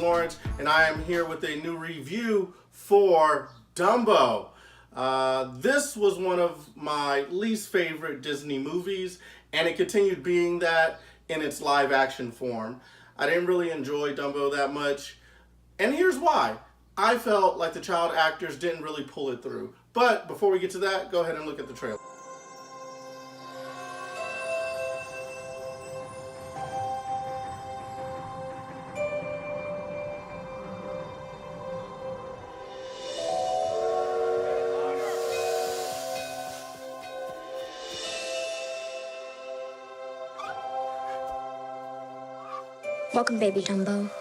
Lawrence, and I am here with a new review for Dumbo. This was one of my least favorite Disney movies, and it continued being that in its live action form. I didn't really enjoy Dumbo that much, and here's why. I felt like the child actors didn't really pull it through. But before we get to that, go ahead and look at the trailer. Welcome, baby Dumbo.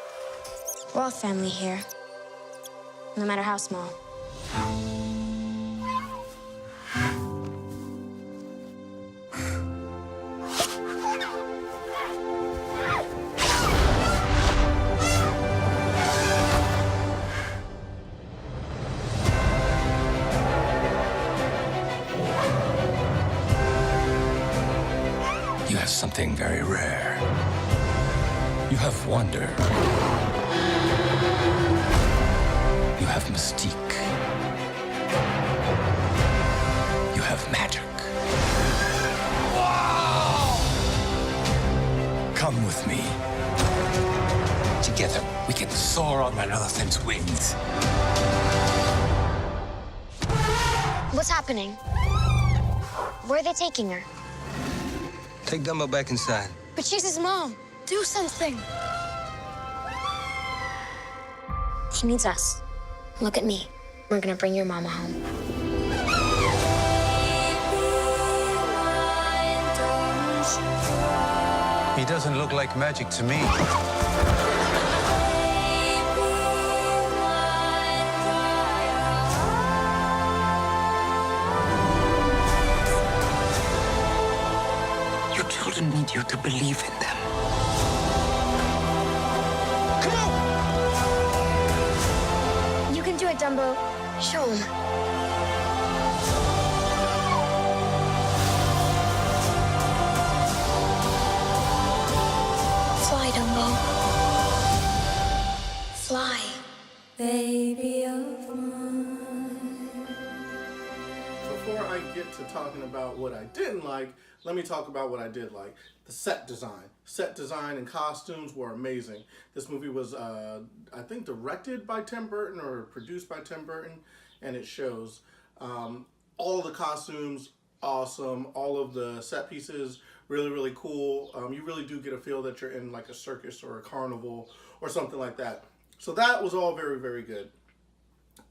We're all family here, no matter how small. You have something very rare. You have wonder. You have mystique. You have magic. Wow! Come with me. Together, we can soar on an elephant's wings. What's happening? Where are they taking her? Take Dumbo back inside. But she's his mom. Do something. He needs us. Look at me. We're gonna bring your mama home. He doesn't look like magic to me. Your children need you to believe in them. You can do it, Dumbo. Show him. Fly, Dumbo. Fly. Baby of mine. Before I get to talking about what I didn't like, let me talk about what I did like. The set design. Set design and costumes were amazing. This movie was, I think, directed by Tim Burton or produced by Tim Burton, and it shows. All of the costumes, awesome. All of the set pieces, really, really cool. You really do get a feel that you're in like a circus or a carnival or something like that. So that was all very, very good.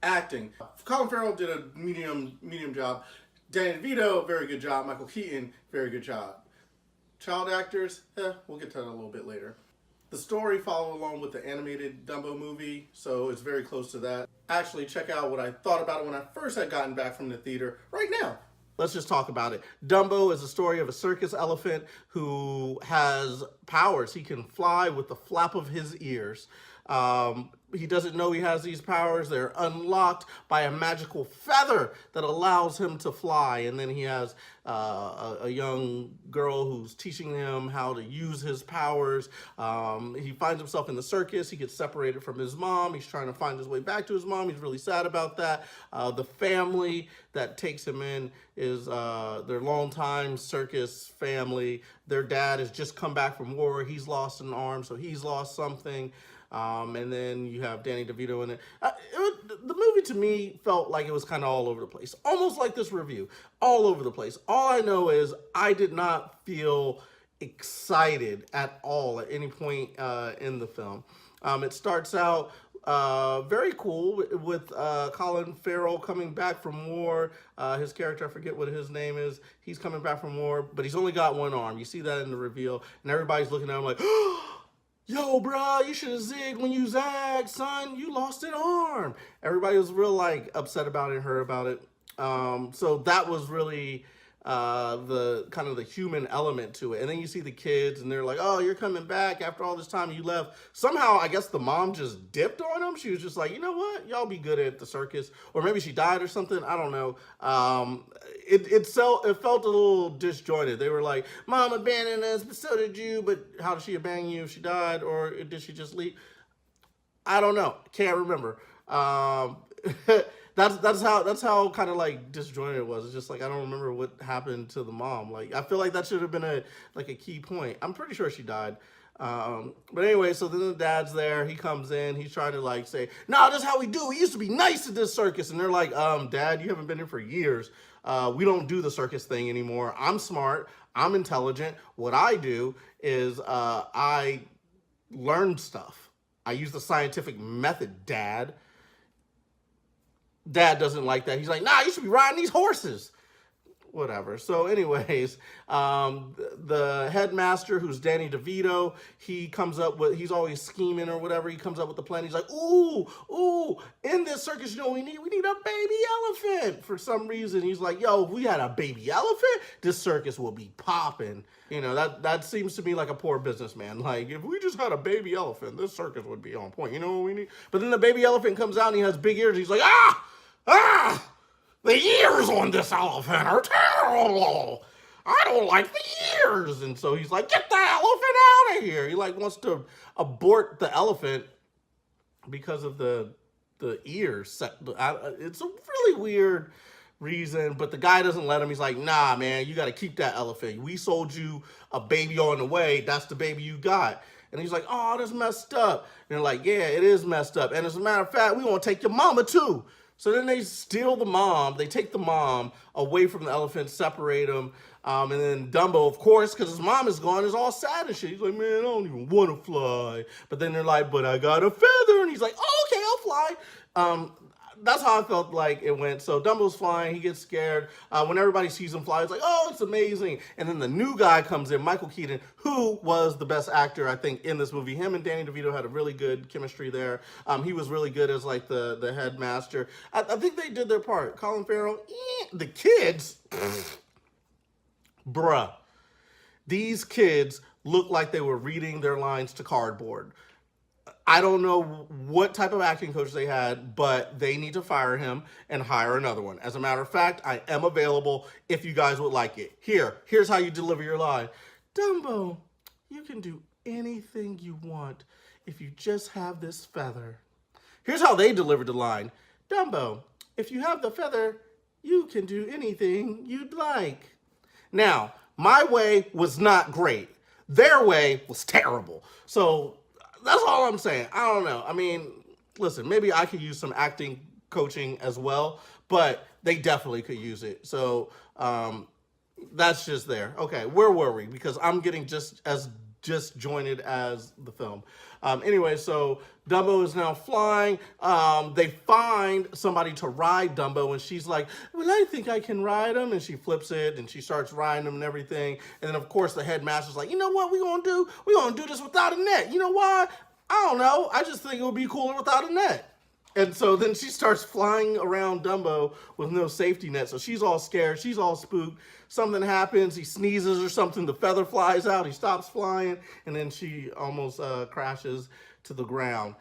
Acting. Colin Farrell did a medium job. Danny DeVito, very good job. Michael Keaton, very good job. Child actors, we'll get to that a little bit later. The story followed along with the animated Dumbo movie, so it's very close to that. Actually, check out what I thought about it when I first had gotten back from the theater right now. Let's just talk about it. Dumbo is a story of a circus elephant who has powers. He can fly with the flap of his ears. He doesn't know he has these powers. They're unlocked by a magical feather that allows him to fly. And then he has a young girl who's teaching him how to use his powers. He finds himself in the circus. He gets separated from his mom. He's trying to find his way back to his mom. He's really sad about that. The family that takes him in is their longtime circus family. Their dad has just come back from war. He's lost an arm, so he's lost something. And then you have Danny DeVito in it. The movie to me felt like it was kind of all over the place. Almost like this review. All over the place. All I know is I did not feel excited at all at any point in the film. It starts out very cool with Colin Farrell coming back from war. His character, I forget what his name is. He's coming back from war, but he's only got one arm. You see that in the reveal, and everybody's looking at him like, yo, bro, you should have zigged when you zagged, son. You lost an arm. Everybody was real like upset about it, heard about it. So that was really the kind of the human element to it. And then you see the kids and they're like, oh, you're coming back after all this time you left. Somehow, I guess the mom just dipped on them. She was just like, you know what? Y'all be good at the circus. Or maybe she died or something. I don't know. It felt a little disjointed. They were like, Mom abandoned us, but so did you. But how did she abandon you if she died? Or did she just leave? I don't know. Can't remember. That's how kind of like disjointed it was. It's just like I don't remember what happened to the mom. Like I feel like that should have been a key point. I'm pretty sure she died. But anyway, so then the dad's there. He comes in. He's trying to like say, "No, this is how we do. We used to be nice at this circus." And they're like, Dad, you haven't been here for years. We don't do the circus thing anymore. I'm smart. I'm intelligent. What I do is I learn stuff. I use the scientific method, Dad. Dad doesn't like that. He's like, nah, you should be riding these horses. Whatever. So anyways, the headmaster, who's Danny DeVito, he comes up with, he's always scheming or whatever. He comes up with the plan. He's like, ooh, in this circus, you know, we need a baby elephant for some reason. He's like, yo, if we had a baby elephant, this circus will be popping. You know, that seems to me like a poor businessman. Like, if we just had a baby elephant, this circus would be on point. You know what we need? But then the baby elephant comes out and he has big ears. He's like, the ears on this elephant are terrible. I don't like the ears. And so he's like, get the elephant out of here. He like wants to abort the elephant because of the ears. It's a really weird reason, but the guy doesn't let him. He's like, nah, man, you got to keep that elephant. We sold you a baby on the way. That's the baby you got. And he's like, oh, that's messed up. And they're like, yeah, it is messed up. And as a matter of fact, we want to take your mama too. So then they steal the mom. They take the mom away from the elephant, separate them. And then Dumbo, of course, because his mom is gone, is all sad and shit. He's like, man, I don't even want to fly. But then they're like, but I got a feather. And he's like, oh, okay, I'll fly. That's how I felt like it went. So Dumbo's flying. He gets scared. When everybody sees him fly, it's like, oh, it's amazing. And then the new guy comes in, Michael Keaton, who was the best actor, I think, in this movie. Him and Danny DeVito had a really good chemistry there. He was really good as like the headmaster. I think they did their part. Colin Farrell, the kids, bruh. These kids looked like they were reading their lines to cardboard. I don't know what type of acting coach they had, but they need to fire him and hire another one. As a matter of fact, I am available if you guys would like it. Here's how you deliver your line. Dumbo, you can do anything you want if you just have this feather. Here's how they delivered the line. Dumbo, if you have the feather, you can do anything you'd like. Now, my way was not great. Their way was terrible. So that's all I'm saying. I don't know. I mean, listen, maybe I could use some acting coaching as well, but they definitely could use it. So that's just there. Okay, where were we? Because I'm getting just as disjointed as the film. Anyway, so Dumbo is now flying. They find somebody to ride Dumbo, and she's like, well, I think I can ride him. And she flips it, and she starts riding him and everything. And then, of course, the headmaster's like, you know what we're going to do? We're going to do this without a net. You know why? I don't know. I just think it would be cooler without a net. And so then she starts flying around Dumbo with no safety net. So she's all scared. She's all spooked. Something happens. He sneezes or something. The feather flies out. He stops flying. And then she almost crashes to the ground.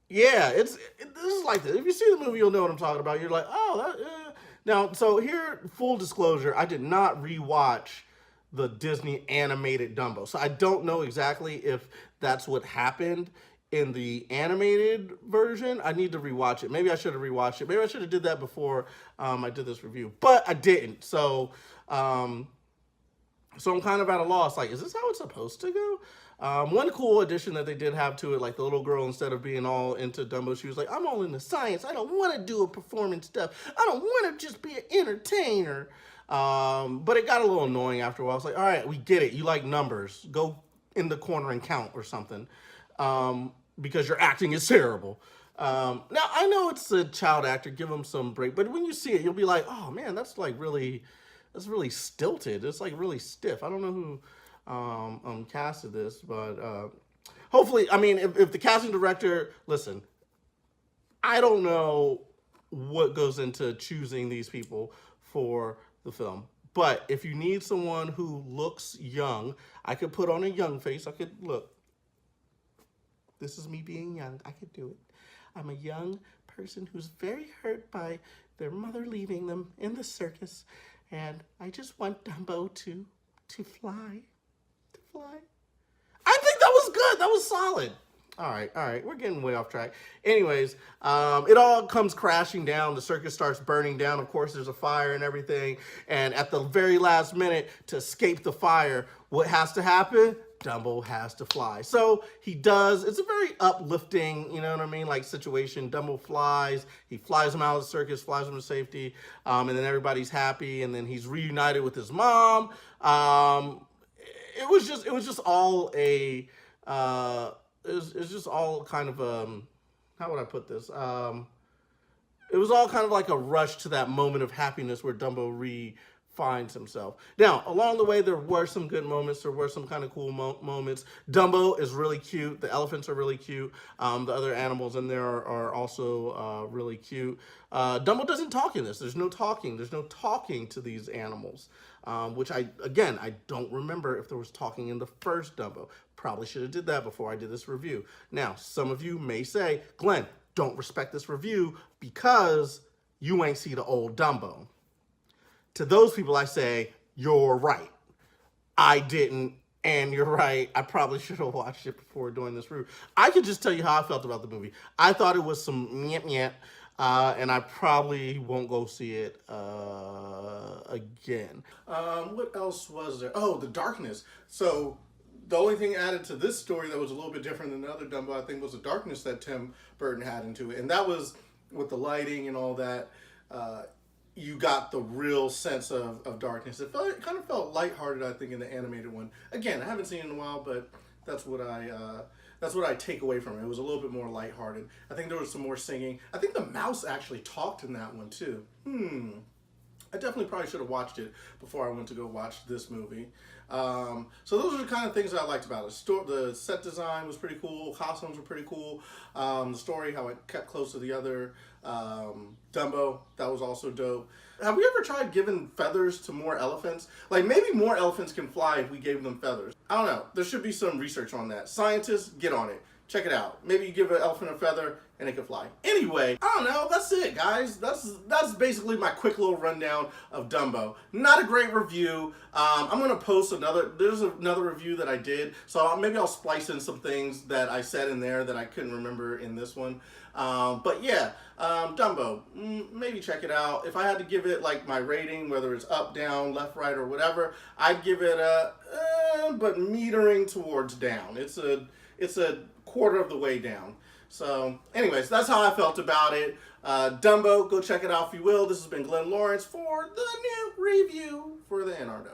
Yeah, this is like this. If you see the movie, you'll know what I'm talking about. You're like, oh, that. Now, so here, full disclosure, I did not rewatch the Disney animated Dumbo. So I don't know exactly if that's what happened in the animated version. I need to rewatch it. Maybe I should have rewatched it. Maybe I should have did that before I did this review, but I didn't. So I'm kind of at a loss. Like, is this how it's supposed to go? One cool addition that they did have to it, like the little girl, instead of being all into Dumbo, she was like, I'm all into science. I don't want to do a performance stuff. I don't want to just be an entertainer. But it got a little annoying after a while. I was like, all right, we get it. You like numbers. Go in the corner and count or something. Because your acting is terrible. Now, I know it's a child actor, give him some break, but when you see it, you'll be like, oh man, that's really stilted. It's like really stiff. I don't know who casted this, but hopefully, I mean, if the casting director, listen, I don't know what goes into choosing these people for the film, but if you need someone who looks young, I could put on a young face. I could look. This is me being young. I could do it. I'm a young person who's very hurt by their mother leaving them in the circus, and I just want Dumbo to fly. I think that was good. That was solid. All right, we're getting way off track. Anyways, it all comes crashing down. The circus starts burning down. Of course, there's a fire and everything. And at the very last minute, to escape the fire, what has to happen? Dumbo has to fly. So he does. It's a very uplifting, you know what I mean, like situation. Dumbo flies. He flies him out of the circus, flies him to safety, and then everybody's happy. And then he's reunited with his mom. It was just all a. It's just all kind of how would I put this? It was all kind of like a rush to that moment of happiness where Dumbo finds himself. Now, along the way, there were some good moments. There were some kind of cool moments. Dumbo is really cute. The elephants are really cute. The other animals in there are also really cute. Dumbo doesn't talk in this. There's no talking. There's no talking to these animals, which I don't remember if there was talking in the first Dumbo. Probably should have did that before I did this review. Now, some of you may say, Glenn, don't respect this review because you ain't see the old Dumbo. To those people, I say, you're right. I didn't, and you're right. I probably should have watched it before doing this review. I could just tell you how I felt about the movie. I thought it was some nyet, and I probably won't go see it again. What else was there? Oh, the darkness. So the only thing added to this story that was a little bit different than the other Dumbo, I think, was the darkness that Tim Burton had into it. And that was with the lighting and all that. You got the real sense of darkness. It kind of felt lighthearted, I think, in the animated one. Again, I haven't seen it in a while, but that's what I take away from it. It was a little bit more lighthearted. I think there was some more singing. I think the mouse actually talked in that one too. I definitely probably should have watched it before I went to go watch this movie. So those are the kind of things I liked about it. The set design was pretty cool. Costumes were pretty cool. The story, how it kept close to the other Dumbo, that was also dope. Have we ever tried giving feathers to more elephants? Like, maybe more elephants can fly if we gave them feathers. I don't know. There should be some research on that. Scientists, get on it. Check it out. Maybe you give an elephant a feather and it can fly. Anyway, I don't know. That's it, guys. That's basically my quick little rundown of Dumbo. Not a great review. I'm going to post there's another review that I did. So maybe I'll splice in some things that I said in there that I couldn't remember in this one. But yeah, Dumbo, maybe check it out. If I had to give it like my rating, whether it's up, down, left, right, or whatever, I'd give it but metering towards down. It's a quarter of the way down. So anyways, that's how I felt about it. Dumbo, go check it out if you will. This has been Glenn Lawrence for the new review for the NRW.